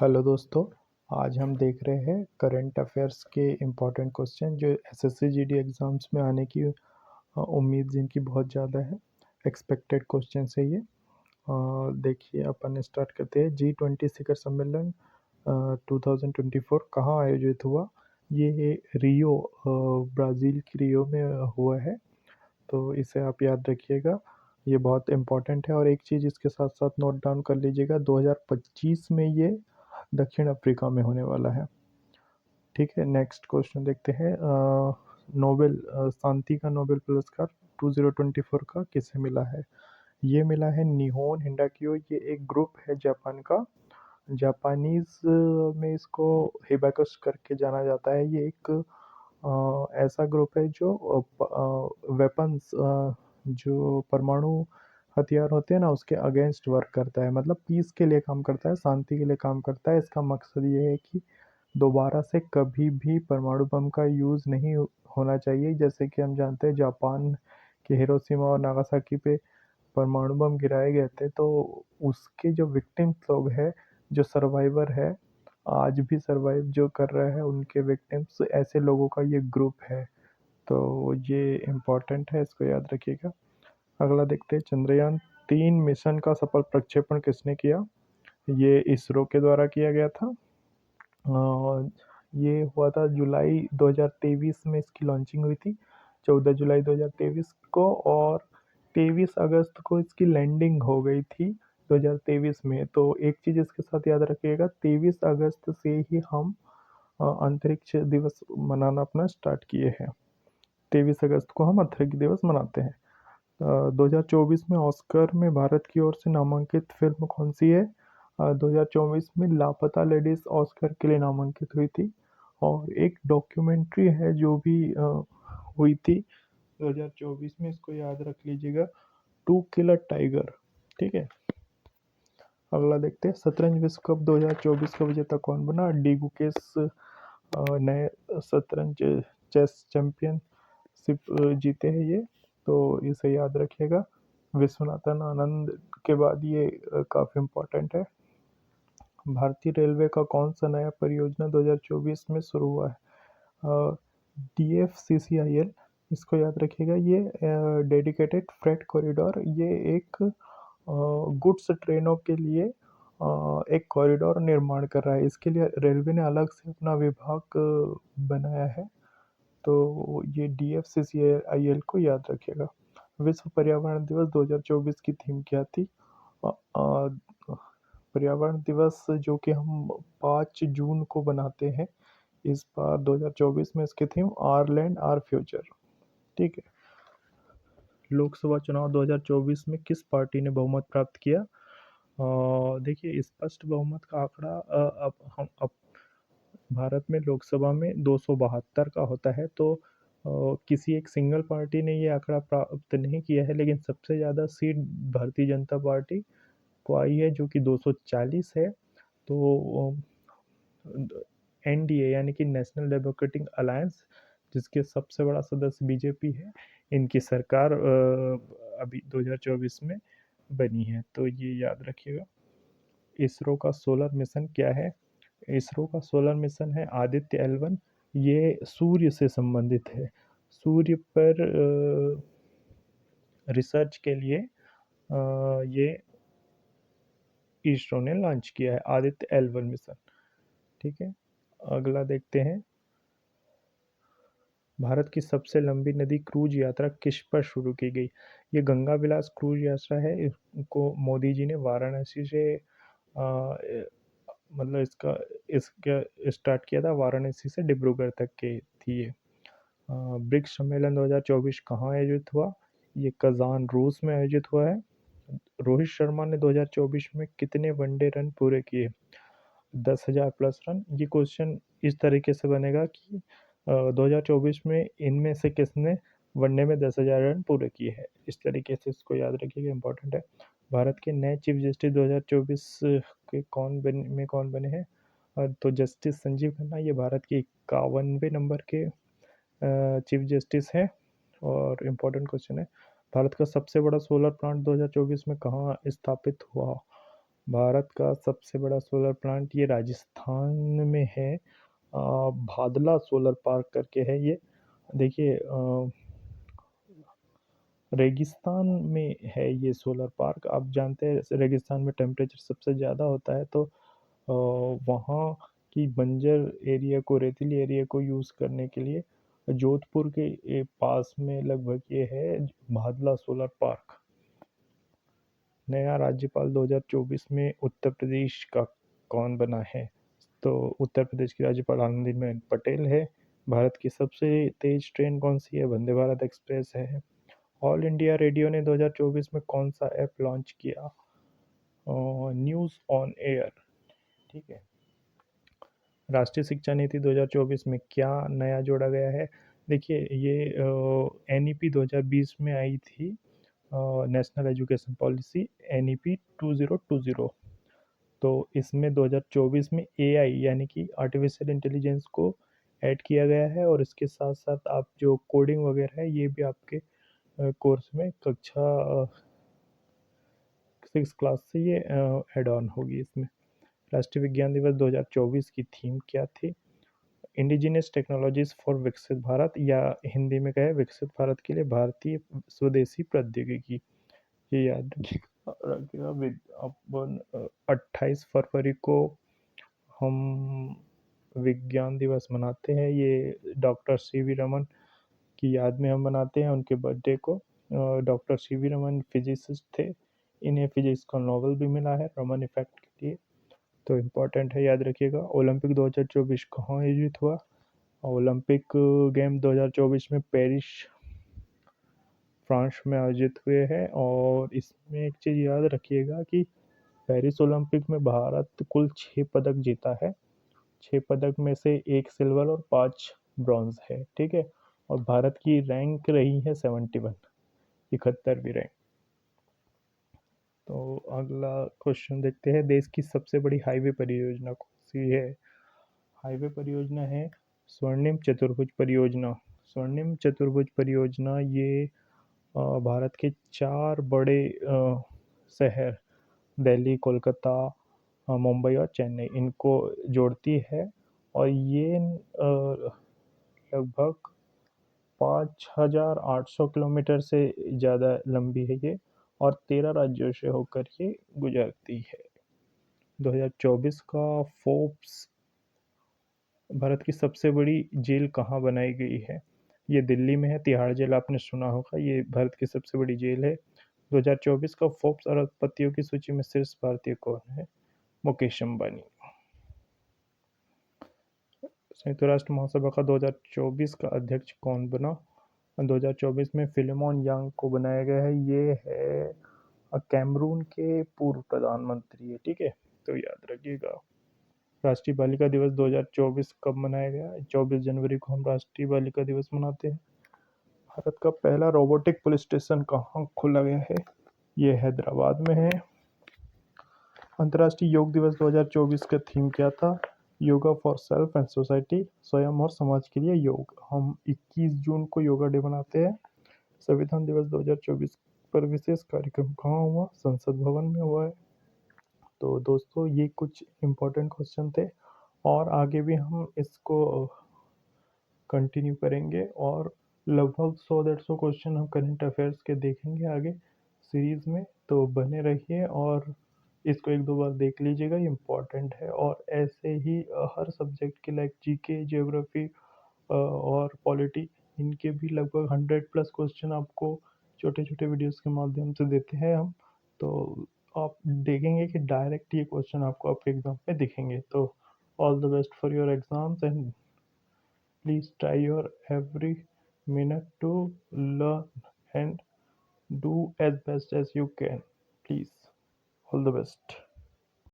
Hello दोस्तों। आज हम देख रहे हैं करंट अफेयर्स के इम्पोर्टेंट क्वेश्चन जो एसएससी जीडी एग्ज़ाम्स में आने की उम्मीद जिनकी बहुत ज़्यादा है। एक्सपेक्टेड क्वेश्चन है ये। देखिए अपन स्टार्ट करते हैं। G20 शिखर सम्मेलन 2024 कहाँ आयोजित हुआ? ये रियो ब्राज़ील की रियो में हुआ है। तो इसे आप याद रखिएगा, ये बहुत इम्पोर्टेंट है। और एक चीज़ इसके साथ साथ नोट डाउन कर लीजिएगा, 2025 में ये दक्षिण अफ्रीका में होने वाला है। ठीक है, नेक्स्ट क्वेश्चन देखते हैं। नोबेल शांति का नोबेल पुरस्कार 2024 का किसे मिला है? ये मिला है निहोन हिंडाक्यो। ये एक ग्रुप है जापान का। जापानीज में इसको हिबाकस करके जाना जाता है। ये एक ऐसा ग्रुप है जो वेपन्स, जो परमाणु हथियार होते हैं ना, उसके अगेंस्ट वर्क करता है। मतलब पीस के लिए काम करता है, शांति के लिए काम करता है। इसका मकसद ये है कि दोबारा से कभी भी परमाणु बम का यूज़ नहीं होना चाहिए। जैसे कि हम जानते हैं जापान के हिरोशिमा और नागासाकी पे परमाणु बम गिराए गए थे, तो उसके जो विक्टिम्स लोग हैं, जो सर्वाइवर है, आज भी सर्वाइव जो कर रहे हैं, उनके विक्टिम्स ऐसे लोगों का ये ग्रुप है। तो ये इम्पोर्टेंट है, इसको याद रखिएगा। अगला देखते हैं। चंद्रयान 3 मिशन का सफल प्रक्षेपण किसने किया? ये इसरो के द्वारा किया गया था। ये हुआ था जुलाई 2023 में, इसकी लॉन्चिंग हुई थी 14 जुलाई 2023 को। और 23 अगस्त को इसकी लैंडिंग हो गई थी 2023 में। तो एक चीज़ इसके साथ याद रखिएगा, 23 अगस्त से ही हम अंतरिक्ष दिवस मनाना अपना स्टार्ट किए हैं। 23 अगस्त को हम अंतरिक्ष दिवस मनाते हैं। 2024 में ऑस्कर में भारत की ओर से नामांकित फिल्म कौन सी है? 2024 में लापता लेडीज ऑस्कर के लिए नामांकित हुई थी। और एक डॉक्यूमेंट्री है जो भी हुई थी 2024 में, इसको याद रख लीजिएगा, टू किल अ टाइगर। ठीक है। अगला देखते हैं। शतरंज विश्व कप 2024 का विजेता कौन बना? डी गुकेश नए शतरंज चेस चैंपियनशिप जीते हैं ये। तो इसे याद रखिएगा। विश्वनाथन आनंद के बाद ये काफ़ी इम्पोर्टेंट है। भारतीय रेलवे का कौन सा नया परियोजना 2024 में शुरू हुआ है? DFCCIL, इसको याद रखिएगा। ये डेडिकेटेड फ्रेट कॉरिडोर, ये एक गुड्स ट्रेनों के लिए एक कॉरिडोर निर्माण कर रहा है। इसके लिए रेलवे ने अलग से अपना विभाग बनाया है। तो ये DFCCIL को याद रखिएगा। विश्व पर्यावरण दिवस 2024 की थीम क्या थी? पर्यावरण दिवस जो कि हम 5 जून को बनाते हैं, इस बार 2024 में इसकी theme our land our future. ठीक है। लोकसभा चुनाव 2024 में किस पार्टी ने बहुमत प्राप्त किया? देखिए, स्पष्ट बहुमत का आंकड़ा अब भारत में लोकसभा में 272 का होता है। तो किसी एक सिंगल पार्टी ने ये आंकड़ा प्राप्त नहीं किया है, लेकिन सबसे ज़्यादा सीट भारतीय जनता पार्टी को आई है, जो कि 240 है। तो NDA यानी कि नेशनल डेमोक्रेटिक अलायंस, जिसके सबसे बड़ा सदस्य बीजेपी है, इनकी सरकार अभी 2024 में बनी है। तो ये याद रखिएगा। इसरो का सोलर मिशन क्या है? इसरो का सोलर मिशन है आदित्य L1। ये सूर्य से संबंधित है। सूर्य पर रिसर्च के लिए ये इसरो ने लॉन्च किया है आदित्य L1 मिशन। ठीक है। अगला देखते हैं। भारत की सबसे लंबी नदी क्रूज यात्रा किस पर शुरू की गई? ये गंगा विलास क्रूज यात्रा है। इसको मोदी जी ने वाराणसी से मतलब इसका स्टार्ट किया था। वाराणसी से डिब्रूगढ़ तक की थी ये। ब्रिक्स सम्मेलन 2024 कहाँ आयोजित हुआ? ये कजान रूस में आयोजित हुआ है। रोहित शर्मा ने 2024 में कितने वनडे रन पूरे किए? 10,000 प्लस रन। ये क्वेश्चन इस तरीके से बनेगा कि 2024 में इनमें से किसने वनडे में 10,000 रन पूरे किए हैं। इस तरीके से इसको याद रखिएगा, इंपॉर्टेंट है। भारत के नए चीफ जस्टिस 2024 के कौन बने हैं? तो जस्टिस संजीव खन्ना, ये भारत के 51वें नंबर के चीफ जस्टिस हैं। और इम्पोर्टेंट क्वेश्चन है, भारत का सबसे बड़ा सोलर प्लांट 2024 में कहाँ स्थापित हुआ? भारत का सबसे बड़ा सोलर प्लांट ये राजस्थान में है। भादला सोलर पार्क करके है ये। देखिए रेगिस्तान में है ये सोलर पार्क। आप जानते हैं रेगिस्तान में टेम्परेचर सबसे ज़्यादा होता है, तो वहाँ की बंजर एरिया को, रेतीली एरिया को यूज़ करने के लिए जोधपुर के पास में लगभग ये है भादला सोलर पार्क। नया राज्यपाल 2024 में उत्तर प्रदेश का कौन बना है? तो उत्तर प्रदेश की राज्यपाल आनंदीबेन पटेल है। भारत की सबसे तेज ट्रेन कौन सी है? वंदे भारत एक्सप्रेस है। ऑल इंडिया रेडियो ने 2024 में कौन सा ऐप लॉन्च किया? News on air. ठीक है। राष्ट्रीय शिक्षा नीति 2024 में क्या नया जोड़ा गया है? देखिए ये एनईपी 2020 में आई थी, नेशनल एजुकेशन पॉलिसी एनईपी 2020। तो इसमें 2024 में एआई यानी कि आर्टिफिशियल इंटेलिजेंस को ऐड किया गया है, और इसके साथ साथ आप जो कोडिंग वगैरह है ये भी आपके कोर्स में कक्षा 6 क्लास से ये ऐड ऑन होगी इसमें। राष्ट्रीय विज्ञान दिवस 2024 की थीम क्या थी? इंडिजिनियस टेक्नोलॉजीज फॉर विकसित भारत, या हिंदी में कहे विकसित भारत के लिए भारतीय स्वदेशी प्रौद्योगिकी। ये याद रखिएगा। अपन 28 फरवरी को हम विज्ञान दिवस मनाते हैं। ये डॉक्टर सी वी रमन की याद में हम मनाते हैं, उनके बर्थडे को। Doctor C V Raman physicist थे। इन्हें फिजिक्स का नोबेल भी मिला है रमन इफेक्ट के लिए। तो इम्पोर्टेंट है, याद रखिएगा। ओलंपिक 2024 कहाँ आयोजित हुआ? ओलंपिक गेम 2024 में पेरिस फ्रांस में आयोजित हुए हैं। और इसमें एक चीज़ याद रखिएगा कि पेरिस ओलंपिक में भारत कुल 6 पदक जीता है। 6 पदक में से 1 सिल्वर और 5 ब्रॉन्ज है। ठीक है। और भारत की रैंक रही है 71, 71वीं रैंक। तो अगला क्वेश्चन देखते हैं। देश की सबसे बड़ी हाईवे परियोजना कौन सी है? हाईवे परियोजना है स्वर्णिम चतुर्भुज परियोजना। स्वर्णिम चतुर्भुज परियोजना ये भारत के 4 बड़े शहर दिल्ली, कोलकाता, मुंबई और चेन्नई इनको जोड़ती है। और ये लगभग 5,800 किलोमीटर से ज़्यादा लंबी है ये, और 13 राज्यों से होकर ये गुजरती है। 2024 का फोर्ब्स भारत की सबसे बड़ी जेल कहाँ बनाई गई है? ये दिल्ली में है। तिहाड़ जेल आपने सुना होगा, ये भारत की सबसे बड़ी जेल है। 2024 का फोर्ब्स अरबपतियों की सूची में शीर्ष भारतीय कौन है? मुकेश अंबानी। संयुक्त राष्ट्र महासभा का 2024 का अध्यक्ष कौन बना? 2024 में फिलेमोन यांग को बनाया गया है। ये है कैमरून के पूर्व प्रधानमंत्री है। ठीक है, तो याद रखिएगा। राष्ट्रीय बालिका दिवस 2024 कब मनाया गया? 24 जनवरी को हम राष्ट्रीय बालिका दिवस मनाते हैं। भारत का पहला रोबोटिक पुलिस स्टेशन कहाँ खोला गया है? ये हैदराबाद में है। अंतर्राष्ट्रीय योग दिवस 2024 का थीम क्या था? Yoga for self and society, स्वयं और समाज के लिए योग। हम 21 जून को योगा डे मनाते हैं। संविधान दिवस 2024 पर विशेष कार्यक्रम कहाँ हुआ? संसद भवन में हुआ है। तो दोस्तों ये कुछ इम्पोर्टेंट क्वेश्चन थे, और आगे भी हम इसको कंटिन्यू करेंगे, और लगभग 100-150 क्वेश्चन हम करंट अफेयर्स के देखेंगे आगे सीरीज़ में। तो बने रहिए और इसको 1-2 बार देख लीजिएगा, इम्पॉर्टेंट है। और ऐसे ही हर सब्जेक्ट के लाइक जीके, ज्योग्राफी और पॉलिटी, इनके भी लगभग 100+ क्वेश्चन आपको छोटे छोटे वीडियोस के माध्यम से देते हैं हम। तो आप देखेंगे कि डायरेक्ट ये क्वेश्चन आपको आपके एग्ज़ाम में दिखेंगे। तो all the best for your exams, and please try your every minute to learn and do as best as you can. Please, all the best.